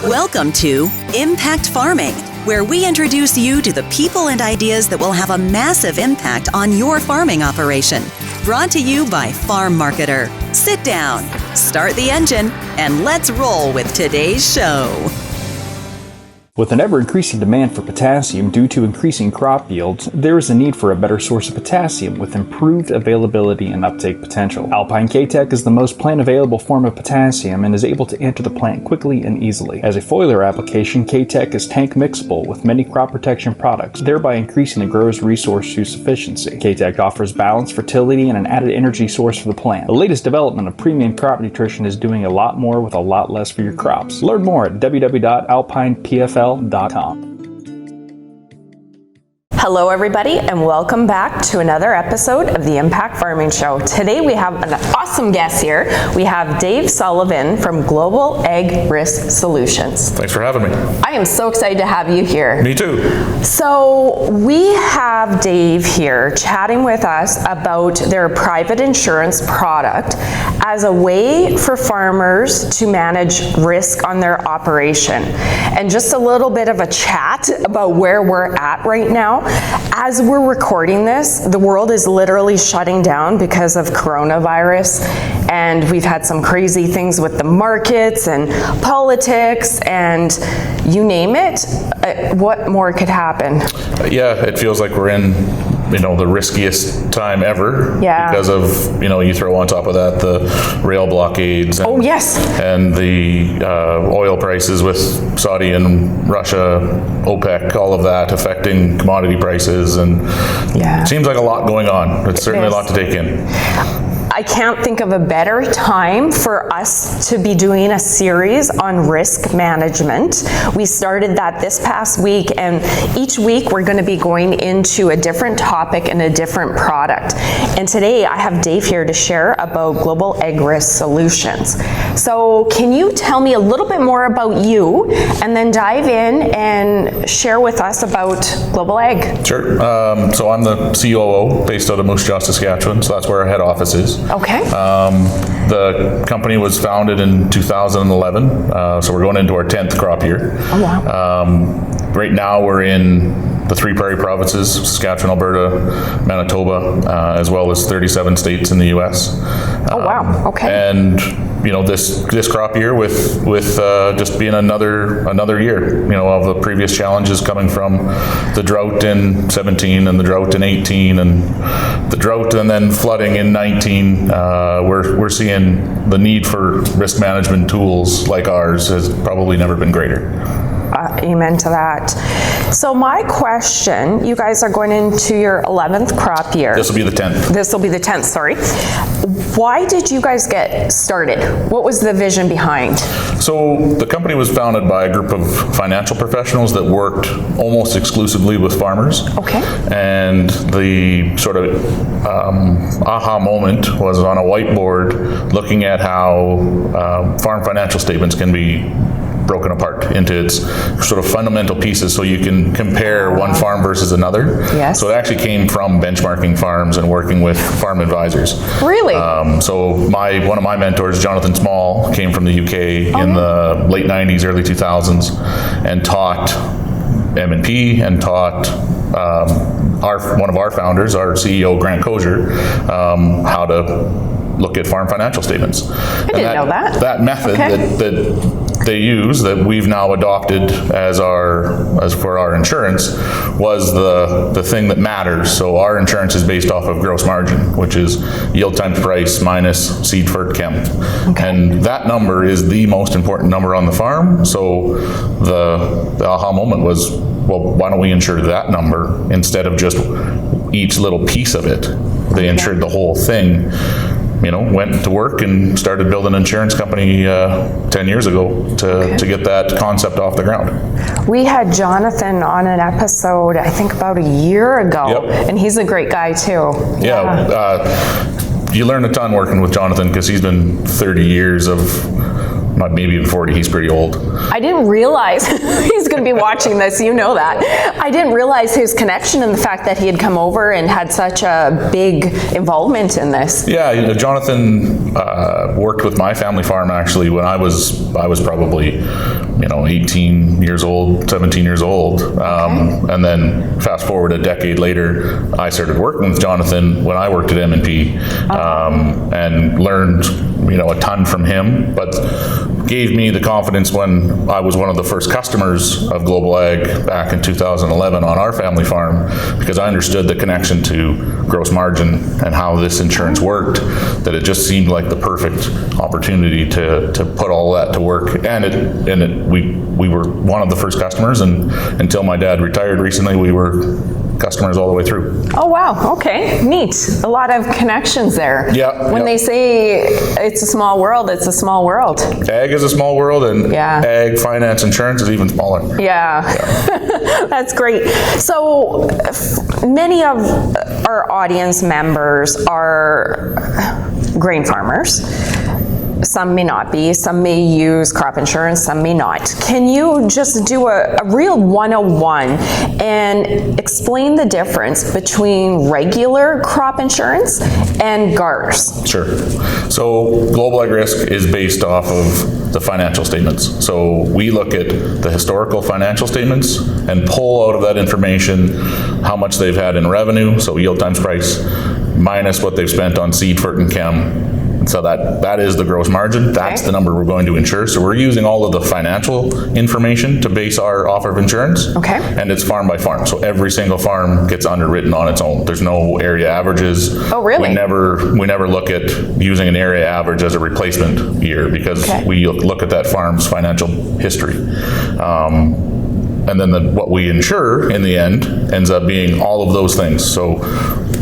Welcome to Impact Farming, where we introduce you to the people and ideas that will have a massive impact on your farming operation. Brought to you by Farm Marketer. Sit down, start the engine, and let's roll with today's show. With an ever-increasing demand for potassium due to increasing crop yields, there is a need for a better source of potassium with improved availability and uptake potential. Alpine K-Tech is the most plant-available form of potassium and is able to enter the plant quickly and easily. As a foliar application, K-Tech is tank mixable with many crop protection products, thereby increasing the grower's resource use efficiency. K-Tech offers balance, fertility, and an added energy source for the plant. The latest development of premium crop nutrition is doing a lot more with a lot less for your crops. Learn more at www.alpinepfl.com. Hello everybody, and welcome back to another episode of the Impact Farming Show. Today we have an awesome guest here. We have Dave Sullivan from Global Ag Risk Solutions. Thanks for having me. I am so excited to have you here. Me too. So we have Dave here chatting with us about their private insurance product as a way for farmers to manage risk on their operation. And just a little bit of a chat about where we're at right now. As we're recording this, the world is literally shutting down because of coronavirus, and we've had some crazy things with the markets and politics and you name it. What more could happen? Yeah, it feels like we're in the riskiest time ever. Yeah. Because of, you throw on top of that the rail blockades. And, oh, yes. And the oil prices with Saudi and Russia, OPEC, all of that affecting commodity prices. And yeah. It seems like a lot going on. It's certainly a lot to take in. I can't think of a better time for us to be doing a series on risk management. We started that this past week, and each week we're going to be going into a different topic and a different product. And today I have Dave here to share about Global Ag Risk Solutions. So can you tell me a little bit more about you, and then dive in and share with us about Global Ag? Sure. So I'm the COO based out of Moose Jaw, Saskatchewan, so that's where our head office is. Okay. The company was founded in 2011, so we're going into our 10th crop year. Oh, wow. Right now we're in the three prairie provinces, Saskatchewan, Alberta, Manitoba, as well as 37 states in the U.S. Oh, wow. Okay. And this crop year with just being another year, of the previous challenges coming from the drought in 17 and the drought in 18 and the drought and then flooding in 19. We're seeing the need for risk management tools like ours has probably never been greater. Amen to that. So my question, you guys are going into your 11th crop year. This will be the 10th. This will be the 10th, sorry. Why did you guys get started? What was the vision behind? So the company was founded by a group of financial professionals that worked almost exclusively with farmers. Okay. And the sort of aha moment was on a whiteboard looking at how farm financial statements can be broken apart into its sort of fundamental pieces so you can compare one farm versus another. Yes. So it actually came from benchmarking farms and working with farm advisors. Really? So one of my mentors, Jonathan Small, came from the UK in the late 90s, early 2000s, and taught M&P and taught one of our founders, our CEO, Grant Kosier, how to look at farm financial statements. I didn't know that. That method that they use, that we've now adopted as for our insurance, was the thing that matters. So our insurance is based off of gross margin, which is yield times price minus seed, fert, chem. Okay. And that number is the most important number on the farm. So the aha moment was, well, why don't we insure that number instead of just each little piece of it? They insured the whole thing. Went to work and started building an insurance company 10 years ago to get that concept off the ground. We had Jonathan on an episode, I think about a year ago, and he's a great guy too. Yeah. You learn a ton working with Jonathan because he's been 30 years of maybe even 40. He's pretty old. I didn't realize he's going to be watching this. You know that. I didn't realize his connection and the fact that he had come over and had such a big involvement in this. Yeah, Jonathan worked with my family farm actually when I was probably 18 years old, 17 years old. And then fast forward a decade later, I started working with Jonathan when I worked at M&P and learned a ton from him, but gave me the confidence when I was one of the first customers of Global Ag back in 2011 on our family farm, because I understood the connection to gross margin and how this insurance worked, that it just seemed like the perfect opportunity to put all that to work. And we were one of the first customers, and until my dad retired recently, we were customers all the way through. Oh, wow. Okay. Neat. A lot of connections there. Yeah. When they say it's a small world, it's a small world. Ag is a small world, and ag, finance, insurance is even smaller. Yeah. That's great. So many of our audience members are grain farmers. Some may not be, some may use crop insurance, some may not. Can you just do a real 101 and explain the difference between regular crop insurance and GARS? Sure. So Global Ag Risk is based off of the financial statements. So we look at the historical financial statements and pull out of that information how much they've had in revenue, so yield times price, minus what they've spent on seed, fert, and chem. So that is the gross margin. That's the number we're going to insure. So we're using all of the financial information to base our offer of insurance. Okay. And it's farm by farm. So every single farm gets underwritten on its own. There's no area averages. Oh, really? We never look at using an area average as a replacement year, because we look at that farm's financial history. And then what we insure in the end ends up being all of those things. So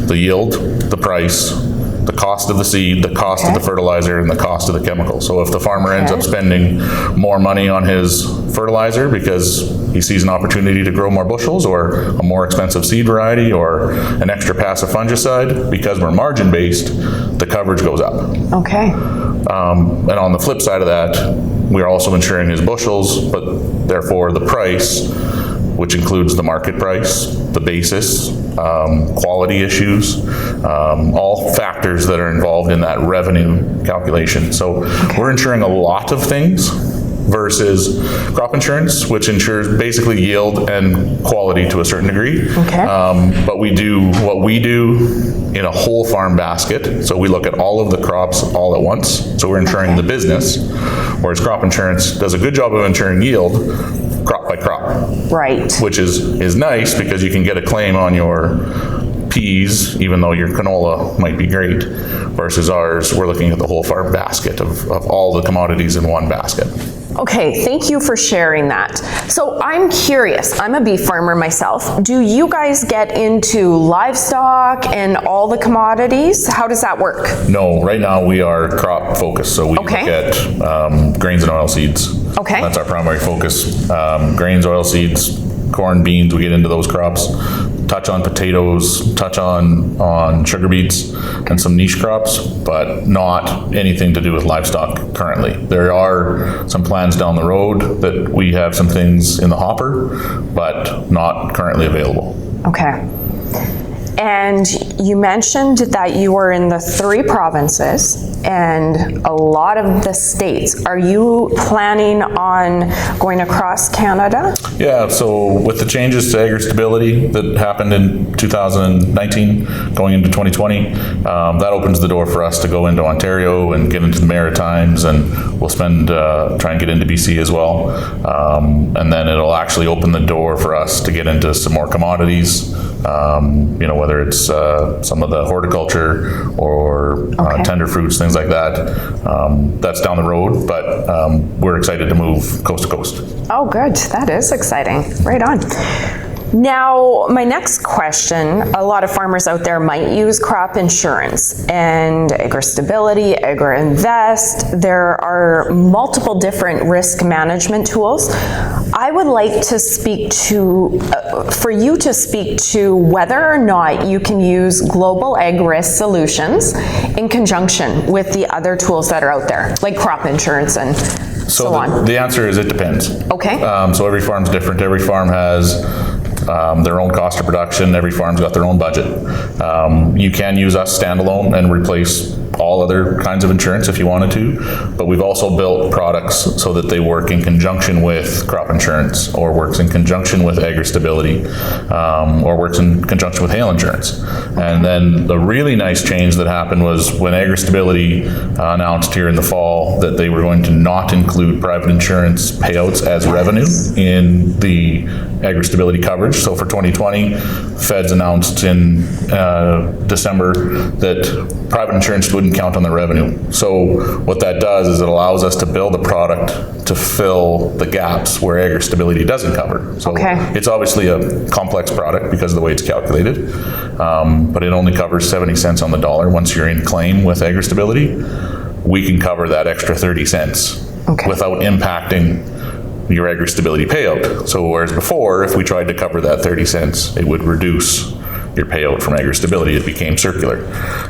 the yield, the price, the cost of the seed, the cost of the fertilizer, and the cost of the chemical. So if the farmer ends up spending more money on his fertilizer because he sees an opportunity to grow more bushels, or a more expensive seed variety, or an extra pass of fungicide, because we're margin based, the coverage goes up. Okay. And on the flip side of that, we're also insuring his bushels, but therefore the price, which includes the market price, the basis, quality issues, all factors that are involved in that revenue calculation. So we're insuring a lot of things versus crop insurance, which insures basically yield and quality to a certain degree. But we do what we do in a whole farm basket. So we look at all of the crops all at once. So we're insuring the business, whereas crop insurance does a good job of insuring yield crop by crop. Right. Which is nice, because you can get a claim on your peas, even though your canola might be great, versus ours, we're looking at the whole farm basket of all the commodities in one basket. Okay, thank you for sharing that. So I'm curious, I'm a beef farmer myself. Do you guys get into livestock and all the commodities? How does that work? No, right now we are crop focused, so we look at grains and oilseeds. Okay. That's our primary focus. Grains, oilseeds, corn, beans, we get into those crops. Touch on potatoes, touch on sugar beets and some niche crops, but not anything to do with livestock currently. There are some plans down the road that we have some things in the hopper, but not currently available. Okay. And you mentioned that you were in the 3 provinces and a lot of the states. Are you planning on going across Canada? Yeah, so with the changes to agri stability that happened in 2019, going into 2020, that opens the door for us to go into Ontario and get into the Maritimes, and we'll try and get into BC as well. And then it'll actually open the door for us to get into some more commodities, whether it's some of the horticulture or tender fruits, things like that. That's down the road, but we're excited to move coast to coast. Oh, good. That is exciting. Right on. Now, my next question, a lot of farmers out there might use crop insurance and AgriStability, AgriInvest. There are multiple different risk management tools. I would like to speak to, for you to speak to whether or not you can use Global Ag Risk Solutions in conjunction with the other tools that are out there, like crop insurance and so on. The answer is it depends. Okay. So every farm's different. Every farm has their own cost of production. Every farm's got their own budget. You can use us standalone and replace all other kinds of insurance if you wanted to, but we've also built products so that they work in conjunction with crop insurance, or works in conjunction with AgriStability, or works in conjunction with hail insurance. And then the really nice change that happened was when AgriStability announced here in the fall that they were going to not include private insurance payouts as revenue in the AgriStability coverage. So for 2020, Feds announced in December that private insurance wouldn't count on the revenue. So what that does is it allows us to build a product to fill the gaps where AgriStability doesn't cover. So it's obviously a complex product because of the way it's calculated, but it only covers 70 cents on the dollar once you're in claim with AgriStability. We can cover that extra 30 cents without impacting your AgriStability payout. So whereas before, if we tried to cover that 30 cents, it would reduce your payout from AgriStability. It became circular.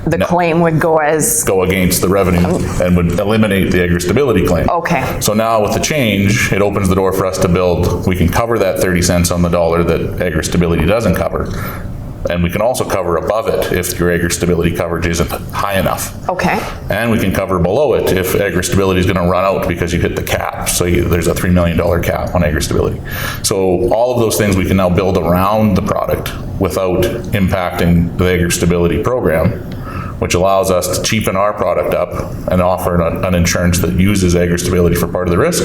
The claim would go against the revenue and would eliminate the AgriStability claim. Okay. So now with the change, it opens the door for us to build, we can cover that 30 cents on the dollar that AgriStability doesn't cover. And we can also cover above it if your AgriStability coverage isn't high enough. Okay. And we can cover below it if AgriStability is going to run out because you hit the cap. So there's a $3 million cap on AgriStability. So all of those things we can now build around the product without impacting the AgriStability program, which allows us to cheapen our product up and offer an insurance that uses AgriStability for part of the risk.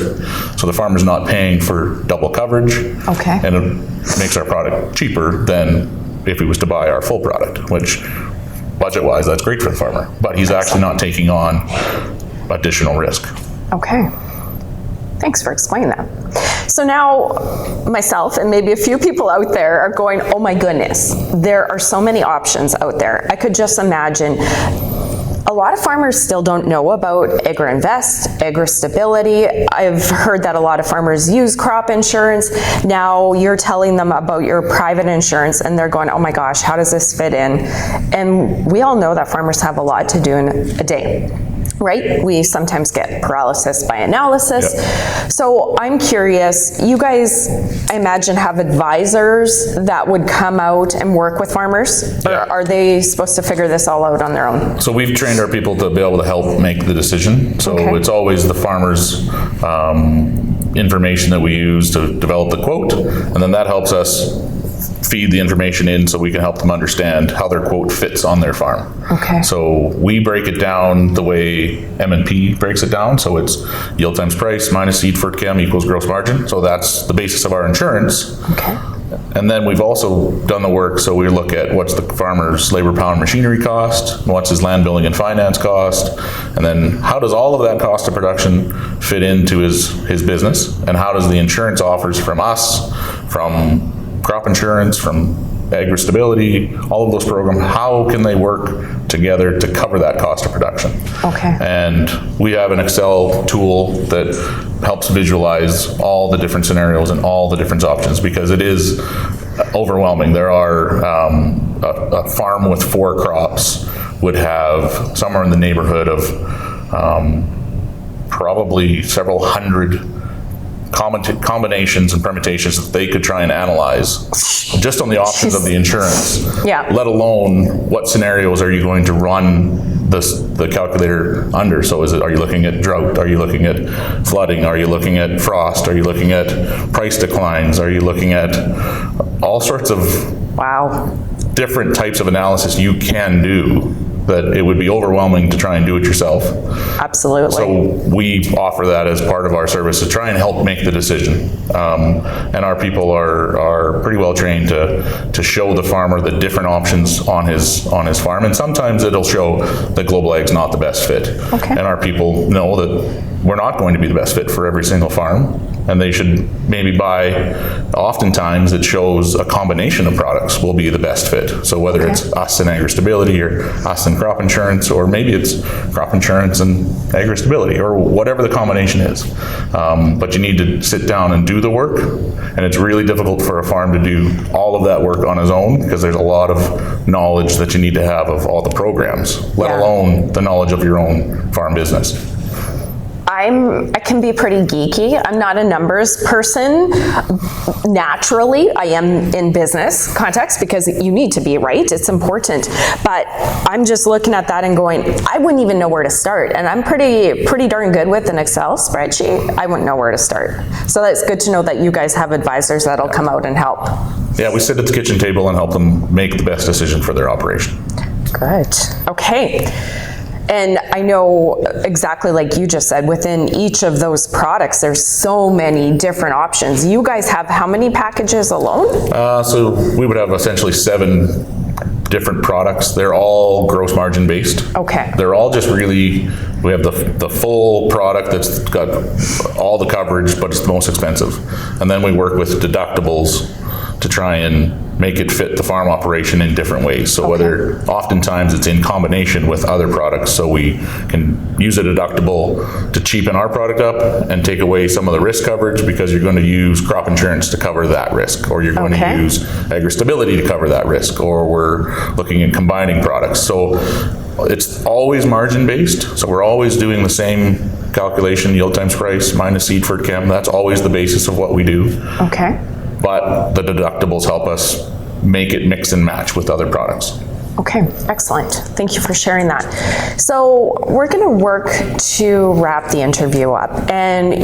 So the farmer's not paying for double coverage. Okay. And it makes our product cheaper than if he was to buy our full product, which budget-wise, that's great for the farmer. But he's actually not taking on additional risk. Okay. Thanks for explaining that. So now myself and maybe a few people out there are going, oh my goodness, there are so many options out there. I could just imagine a lot of farmers still don't know about AgriInvest, AgriStability. I've heard that a lot of farmers use crop insurance. Now you're telling them about your private insurance and they're going, oh my gosh, how does this fit in? And we all know that farmers have a lot to do in a day. Right? We sometimes get paralysis by analysis. Yep. So I'm curious, you guys, I imagine, have advisors that would come out and work with farmers? Or are they supposed to figure this all out on their own? So we've trained our people to be able to help make the decision. So it's always the farmer's information that we use to develop the quote, and then that helps us feed the information in so we can help them understand how their quote fits on their farm. Okay. So we break it down the way M&P breaks it down. So it's yield times price minus seed for chem equals gross margin. So that's the basis of our insurance. Okay. And then we've also done the work, so we look at what's the farmer's labor pound machinery cost, what's his land building and finance cost, and then how does all of that cost of production fit into his business, and how does the insurance offers from us, from crop insurance, from AgriStability, all of those programs, how can they work together to cover that cost of production? Okay. And we have an Excel tool that helps visualize all the different scenarios and all the different options, because it is overwhelming. There are a farm with 4 crops would have somewhere in the neighborhood of probably several hundred combinations and permutations that they could try and analyze just on the options of the insurance. Yeah. Let alone what scenarios are you going to run the calculator under. So are you looking at drought? Are you looking at flooding? Are you looking at frost? Are you looking at price declines? Are you looking at all sorts of different types of analysis you can do that it would be overwhelming to try and do it yourself. Absolutely. So we offer that as part of our service to try and help make the decision. And our people are pretty well trained to show the farmer the different options on his farm. And sometimes it'll show that Global Ag's not the best fit. Okay. And our people know that we're not going to be the best fit for every single farm, and they should maybe buy, oftentimes it shows a combination of products will be the best fit. So whether it's us and agri-stability, or us and crop insurance, or maybe it's crop insurance and agri-stability, or whatever the combination is. But you need to sit down and do the work, and it's really difficult for a farm to do all of that work on his own, because there's a lot of knowledge that you need to have of all the programs, let alone the knowledge of your own farm business. I can be pretty geeky. I'm not a numbers person. Naturally, I am in business context because you need to be, right? It's important. But I'm just looking at that and going, I wouldn't even know where to start. And I'm pretty darn good with an Excel spreadsheet. I wouldn't know where to start. So that's good to know that you guys have advisors that'll come out and help. Yeah, we sit at the kitchen table and help them make the best decision for their operation. Good. Okay. And I know exactly like you just said, within each of those products, there's so many different options. You guys have how many packages alone? So we would have essentially 7 different products. They're all gross margin based. Okay. They're all just really, we have the full product that's got all the coverage, but it's the most expensive. And then we work with deductibles to try and make it fit the farm operation in different ways. So whether, oftentimes it's in combination with other products, so we can use a deductible to cheapen our product up and take away some of the risk coverage, because you're going to use crop insurance to cover that risk, or you're going to use agri-stability to cover that risk, or we're looking at combining products. So it's always margin based. So we're always doing the same calculation, yield times price minus seed for chem. That's always the basis of what we do. Okay. But the deductibles help us make it mix and match with other products. Okay, excellent. Thank you for sharing that. So we're going to work to wrap the interview up. And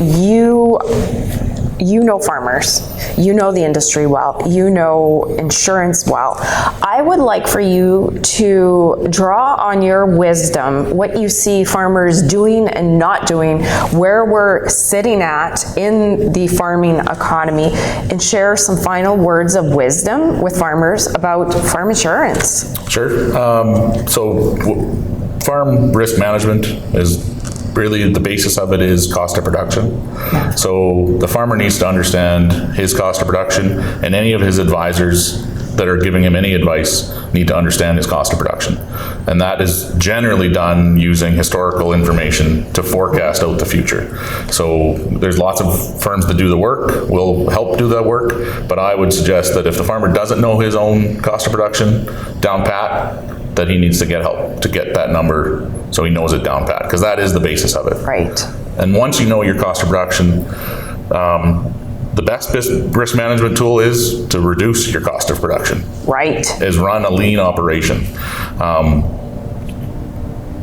you know farmers, you know the industry well, you know insurance well. I would like for you to draw on your wisdom what you see farmers doing and not doing, where we're sitting at in the farming economy, and share some final words of wisdom with farmers about farm insurance. Sure. So farm risk management is really the basis of it is cost of production. So the farmer needs to understand his cost of production, and any of his advisors that are giving him any advice need to understand his cost of production. And that is generally done using historical information to forecast out the future. So there's lots of firms that do the work, will help do that work, but I would suggest that if the farmer doesn't know his own cost of production down pat, that he needs to get help to get that number so he knows it down pat, because that is the basis of it. Right. And once you know your cost of production, the best risk management tool is to reduce your cost of production. Right. Is run a lean operation.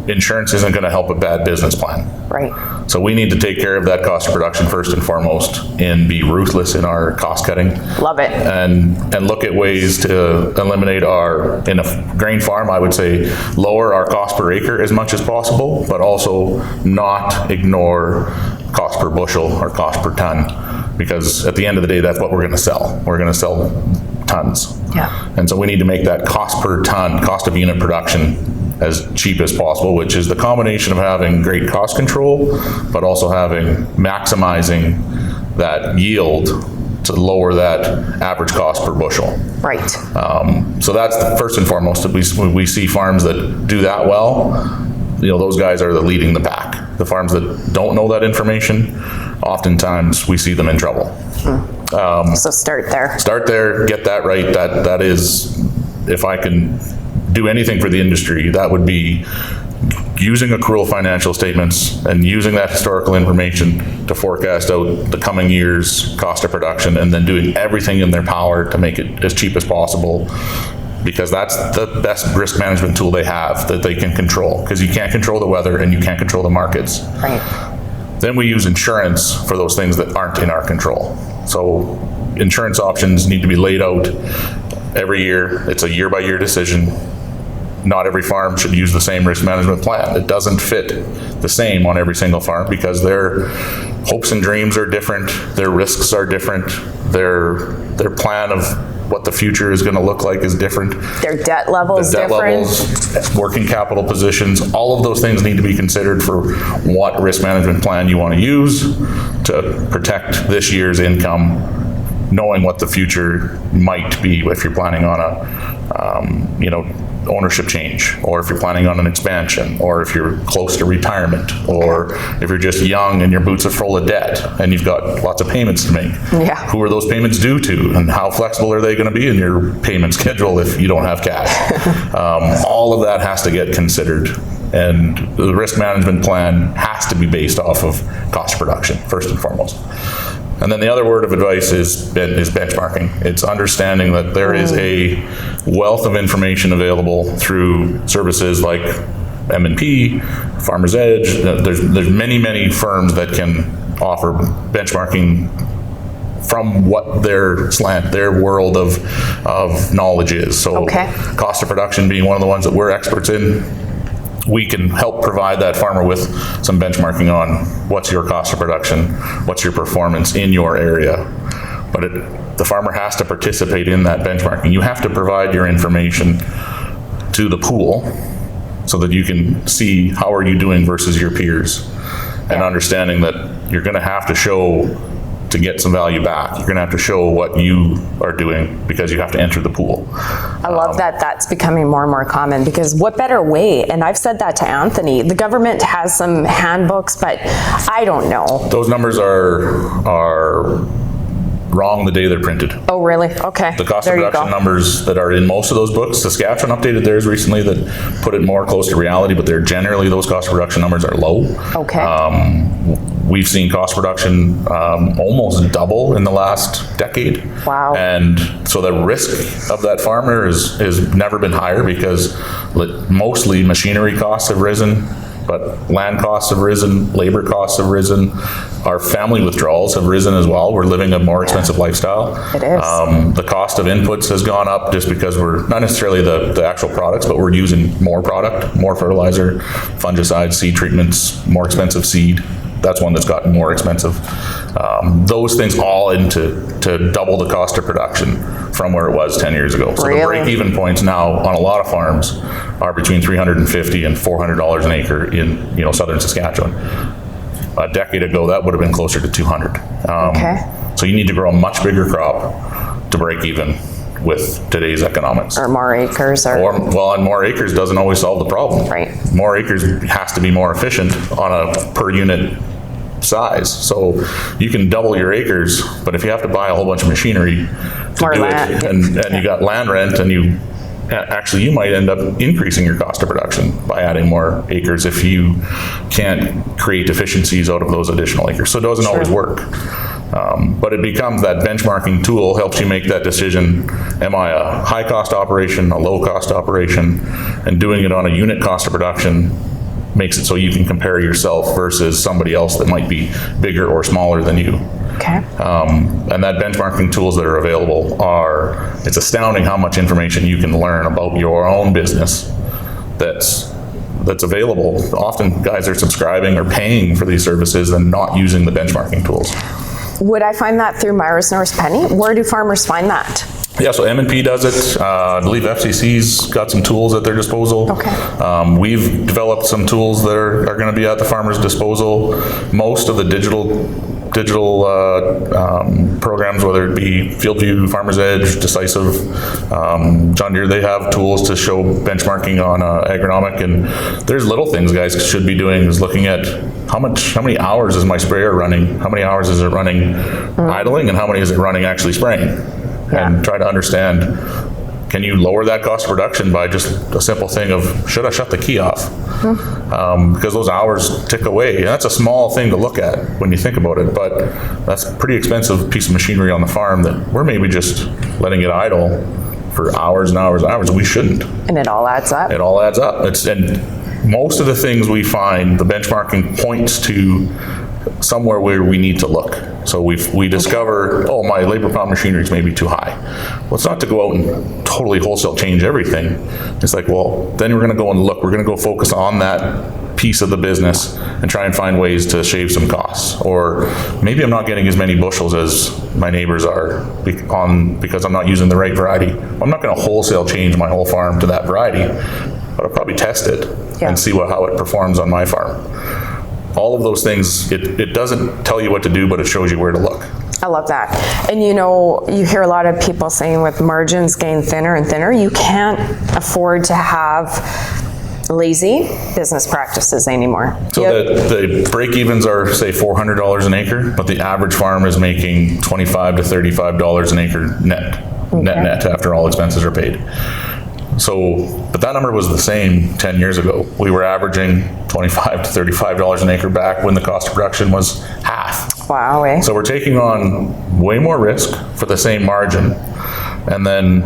Insurance isn't going to help a bad business plan. Right. So we need to take care of that cost of production first and foremost, and be ruthless in our cost cutting. Love it. And look at ways to eliminate in a grain farm, I would say, lower our cost per acre as much as possible, but also not ignore cost per bushel or cost per ton, because at the end of the day, that's what we're going to sell. We're going to sell tons. Yeah. And so we need to make that cost per ton, cost of unit production, as cheap as possible, which is the combination of having great cost control, but also maximizing that yield to lower that average cost per bushel. Right. So that's the first and foremost. We see farms that do that well. Those guys are leading the pack. The farms that don't know that information, oftentimes we see them in trouble. So start there. Start there, get that right. That is, if I can do anything for the industry, that would be using accrual financial statements and using that historical information to forecast out the coming year's cost of production, and then doing everything in their power to make it as cheap as possible, because that's the best risk management tool they have that they can control, because you can't control the weather and you can't control the markets. Right. Then we use insurance for those things that aren't in our control. So insurance options need to be laid out every year. It's a year-by-year decision. Not every farm should use the same risk management plan. It doesn't fit the same on every single farm, because their hopes and dreams are different, their risks are different, their plan of what the future is going to look like is different. Their debt levels The debt different. levels, working capital positions, all of those things need to be considered for what risk management plan you want to use to protect this year's income, knowing what the future might be if you're planning on a, ownership change, or if you're planning on an expansion, or if you're close to retirement, or if you're just young and your boots are full of debt and you've got lots of payments to make. Yeah. Who are those payments due to, and how flexible are they going to be in your payment schedule if you don't have cash? All of that has to get considered, and the risk management plan has to be based off of cost of production, first and foremost. And then the other word of advice is benchmarking. It's understanding that there is a wealth of information available through services like M&P, Farmers Edge. There's many firms that can offer benchmarking from what their world of knowledge is. So cost of production being one of the ones that we're experts in, we can help provide that farmer with some benchmarking on what's your cost of production, what's your performance in your area. But the farmer has to participate in that benchmarking. You have to provide your information to the pool so that you can see how are you doing versus your peers, and understanding that you're going to have to show, to get some value back, you're going to have to show what you are doing because you have to enter the pool. I love that that's becoming more and more common, because what better way, and I've said that to Anthony, the government has some handbooks, but I don't know. Those numbers are wrong the day they're printed. Oh, really? Okay. The cost of production numbers that are in most of those books, Saskatchewan updated theirs recently that put it more close to reality, but they're generally, those cost of production numbers are low. Okay. We've seen cost production almost double in the last decade. Wow. And so the risk of that farmer has never been higher, because mostly machinery costs have risen, but land costs have risen, labor costs have risen, our family withdrawals have risen as well. We're living a more expensive lifestyle. It is. The cost of inputs has gone up just because we're not necessarily the actual products, but we're using more product, more fertilizer, fungicides, seed treatments, more expensive seed. That's one that's gotten more expensive. Those things all to double the cost of production from where it was 10 years ago. So the break-even points now on a lot of farms are between $350 and $400 an acre in southern Saskatchewan. A decade ago, that would have been closer to $200. So you need to grow a much bigger crop to break even with today's economics. Or more acres. And more acres doesn't always solve the problem. Right. More acres has to be more efficient on a per unit size. So you can double your acres, but if you have to buy a whole bunch of machinery to do it, and you got land rent, and you might end up increasing your cost of production by adding more acres if you can't create efficiencies out of those additional acres. So it doesn't always work. But it becomes that benchmarking tool helps you make that decision. Am I a high cost operation, a low cost operation? And doing it on a unit cost of production makes it so you can compare yourself versus somebody else that might be bigger or smaller than you. Okay. And that benchmarking tools that are available it's astounding how much information you can learn about your own business that's available. Often guys are subscribing or paying for these services and not using the benchmarking tools. Would I find that through Myers Norris Penny? Where do farmers find that? Yeah, so M&P does it. I believe FCC's got some tools at their disposal. Okay. We've developed some tools that are going to be at the farmer's disposal. Most of the digital programs, whether it be FieldView, Farmers Edge, Decisive, John Deere, they have tools to show benchmarking on agronomic. And there's little things guys should be doing, is looking at how many hours is my sprayer running, how many hours is it running idling, and how many is it running actually spraying. And try to understand, can you lower that cost of production by just a simple thing of, should I shut the key off? Because those hours tick away. And that's a small thing to look at when you think about it, but that's a pretty expensive piece of machinery on the farm that we're maybe just letting it idle for hours and hours and hours. We shouldn't. And it all adds up. It all adds up. And most of the things we find, the benchmarking points to somewhere where we need to look. So we discover, my labor pound machinery is maybe too high. Well, it's not to go out and totally wholesale change everything. It's like, well, then we're going to go and look. We're going to go focus on that piece of the business and try and find ways to shave some costs. Or maybe I'm not getting as many bushels as my neighbors are because I'm not using the right variety. I'm not going to wholesale change my whole farm to that variety, but I'll probably test it and see how it performs on my farm. All of those things, it doesn't tell you what to do, but it shows you where to look. I love that. And you hear a lot of people saying with margins getting thinner and thinner, you can't afford to have lazy business practices anymore. So the break-evens are, say, $400 an acre, but the average farm is making $25 to $35 an acre net after all expenses are paid. So, but that number was the same 10 years ago. We were averaging $25 to $35 an acre back when the cost of production was half. Wow. Eh? So we're taking on way more risk for the same margin. And then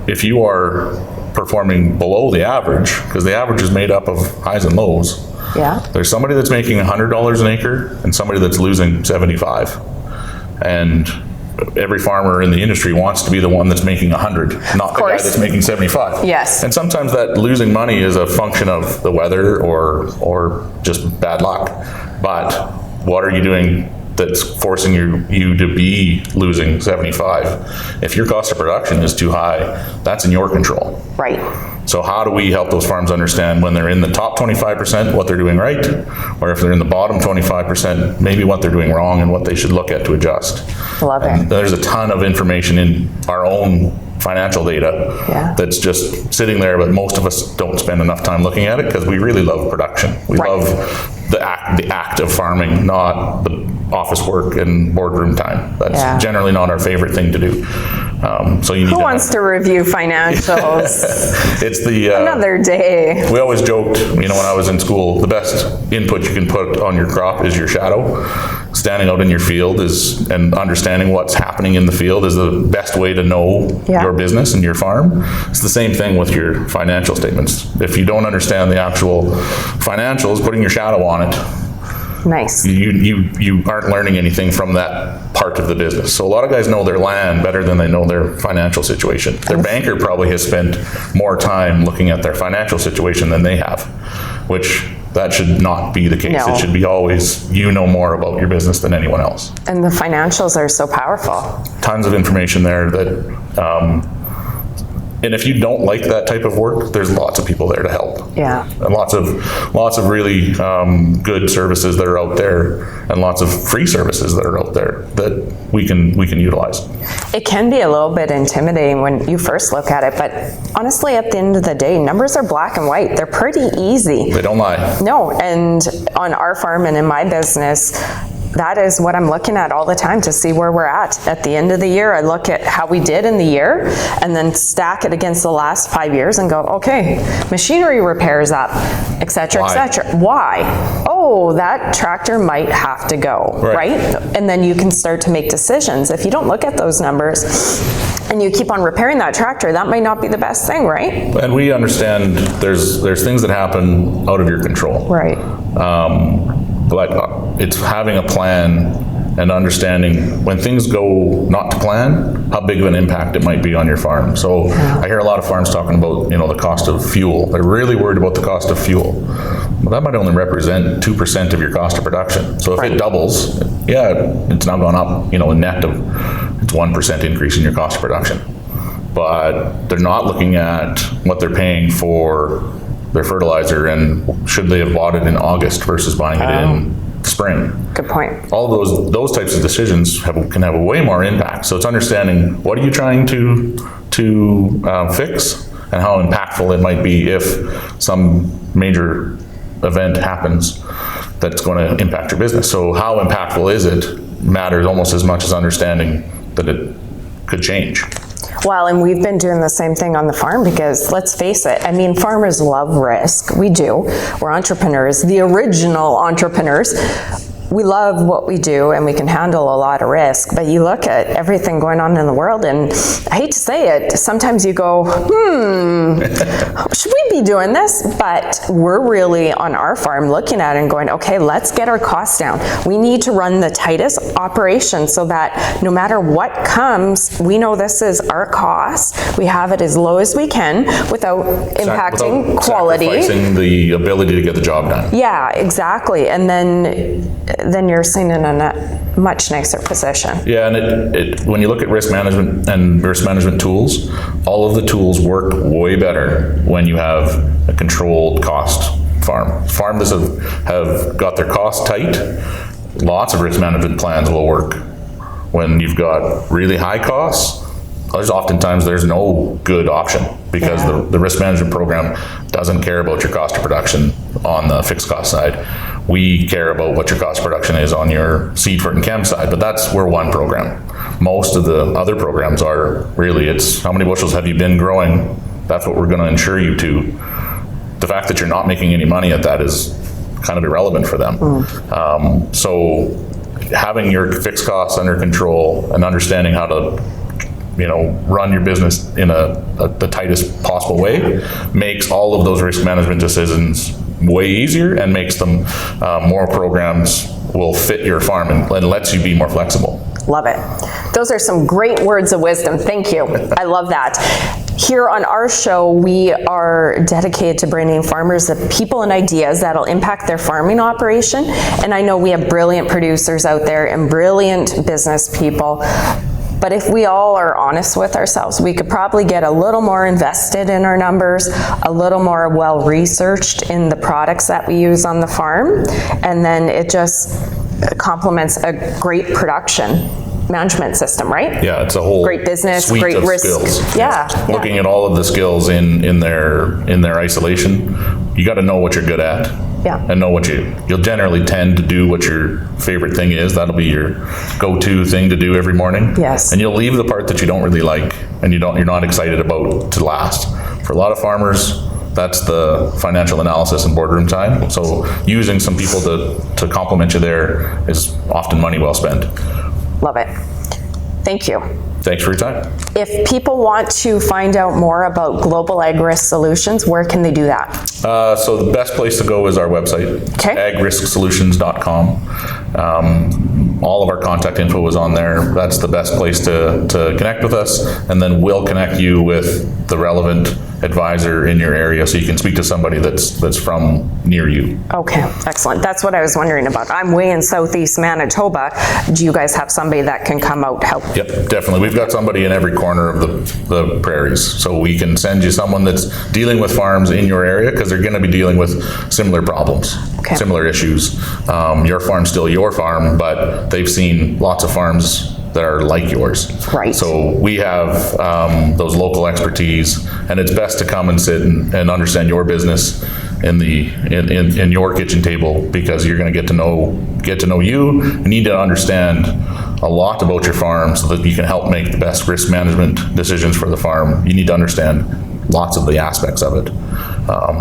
if you are performing below the average, because the average is made up of highs and lows, there's somebody that's making $100 an acre and somebody that's losing 75. And every farmer in the industry wants to be the one that's making 100, not the guy that's making 75. Yes. And sometimes that losing money is a function of the weather or just bad luck. But what are you doing that's forcing you to be losing 75? If your cost of production is too high, that's in your control. Right. So how do we help those farms understand when they're in the top 25% what they're doing right, or if they're in the bottom 25%, maybe what they're doing wrong and what they should look at to adjust? Love it. There's a ton of information in our own financial data that's just sitting there, but most of us don't spend enough time looking at it because we really love production. We love the act of farming, not the office work and boardroom time. That's generally not our favorite thing to do. So you need Who wants to review financials? It's the another day. We always joked, when I was in school, the best input you can put on your crop is your shadow. Standing out in your field and understanding what's happening in the field is the best way to know your business and your farm. It's the same thing with your financial statements. If you don't understand the actual financials, putting your shadow on it, nice. You aren't learning anything from that part of the business. So a lot of guys know their land better than they know their financial situation. Their banker probably has spent more time looking at their financial situation than they have, which that should not be the case. No. It should be always, know more about your business than anyone else. And the financials are so powerful. Tons of information there that, and if you don't like that type of work, there's lots of people there to help. Yeah. And lots of really good services that are out there, and lots of free services that are out there that we can utilize. It can be a little bit intimidating when you first look at it, but honestly, at the end of the day, numbers are black and white. They're pretty easy. They don't lie. No, and on our farm and in my business, that is what I'm looking at all the time to see where we're at. At the end of the year, I look at how we did in the year and then stack it against the last 5 years and go, okay, machinery repairs up, et cetera, et cetera. Why? Oh, that tractor might have to go, right? And then you can start to make decisions. If you don't look at those numbers and you keep on repairing that tractor, that might not be the best thing, right? And we understand there's things that happen out of your control. Right. But it's having a plan and understanding when things go not to plan, how big of an impact it might be on your farm. So I hear a lot of farms talking about, the cost of fuel. They're really worried about the cost of fuel. Well, that might only represent 2% of your cost of production. So if it doubles, it's now gone up, a net of, it's 1% increase in your cost of production. But they're not looking at what they're paying for their fertilizer and should they have bought it in August versus buying it in spring. Good point. All of those types of decisions can have a way more impact. So it's understanding what are you trying to fix and how impactful it might be if some major event happens that's going to impact your business. So how impactful is it matters almost as much as understanding that it could change. Well, and we've been doing the same thing on the farm because let's face it, farmers love risk. We do. We're entrepreneurs, the original entrepreneurs. we love what we do and we can handle a lot of risk, but you look at everything going on in the world, and I hate to say it, sometimes you go, should we be doing this? But we're really on our farm looking at it and going, okay, let's get our costs down. We need to run the tightest operation so that no matter what comes, we know this is our cost. We have it as low as we can without impacting quality. Sacrificing the ability to get the job done. Yeah, exactly. And then you're seen in a much nicer position. Yeah, and when you look at risk management and risk management tools, all of the tools work way better when you have a controlled cost farm. Farms that have got their costs tight, lots of risk management plans will work. When you've got really high costs, there's no good option, because the risk management program doesn't care about your cost of production on the fixed cost side. We care about what your cost of production is on your seed, fruit, and chem side, but we're one program. Most of the other programs are really, it's how many bushels have you been growing? That's what we're going to insure you to. The fact that you're not making any money at that is kind of irrelevant for them. So having your fixed costs under control and understanding how to run your business in the tightest possible way makes all of those risk management decisions way easier, and makes them more programs will fit your farm and lets you be more flexible. Love it. Those are some great words of wisdom. Thank you. I love that. Here on our show, we are dedicated to bringing farmers the people and ideas that'll impact their farming operation. And I know we have brilliant producers out there and brilliant business people. But if we all are honest with ourselves, we could probably get a little more invested in our numbers, a little more well-researched in the products that we use on the farm, and then it just complements a great production management system, right? Yeah, it's a whole great business, suite great of risk. Skills. Yeah. Looking at all of the skills in their isolation, you got to know what you're good at. Yeah. And know what you'll generally tend to do what your favorite thing is. That'll be your go-to thing to do every morning. Yes. And you'll leave the part that you don't really like and you're not excited about to last. For a lot of farmers, that's the financial analysis and boardroom time. So using some people to complement you there is often money well spent. Love it. Thank you. Thanks for your time. If people want to find out more about Global Ag Risk Solutions, where can they do that? So the best place to go is our website, agrisksolutions.com. All of our contact info is on there. That's the best place to connect with us, and then we'll connect you with the relevant advisor in your area so you can speak to somebody that's from near you. Okay, excellent. That's what I was wondering about. I'm way in southeast Manitoba. Do you guys have somebody that can come out help? Yep, definitely. We've got somebody in every corner of the prairies, so we can send you someone that's dealing with farms in your area, because they're going to be dealing with similar problems, similar issues. Your farm's still your farm, but they've seen lots of farms that are like yours. Right. So we have those local expertise, and it's best to come and sit and understand your business in your kitchen table, because you're going to get to know you. You need to understand a lot about your farm so that you can help make the best risk management decisions for the farm. You need to understand lots of the aspects of it.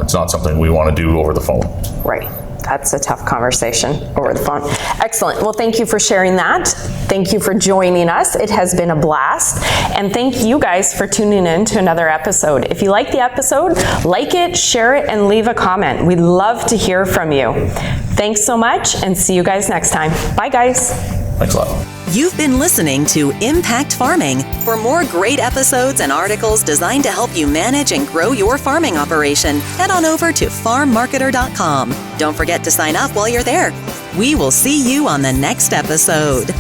It's not something we want to do over the phone. Right. That's a tough conversation over the phone. Excellent. Well, thank you for sharing that. Thank you for joining us. It has been a blast. And thank you guys for tuning in to another episode. If you like the episode, like it, share it, and leave a comment. We'd love to hear from you. Thanks so much, and see you guys next time. Bye, guys. Thanks a lot. You've been listening to Impact Farming. For more great episodes and articles designed to help you manage and grow your farming operation, head on over to farmmarketer.com. Don't forget to sign up while you're there. We will see you on the next episode.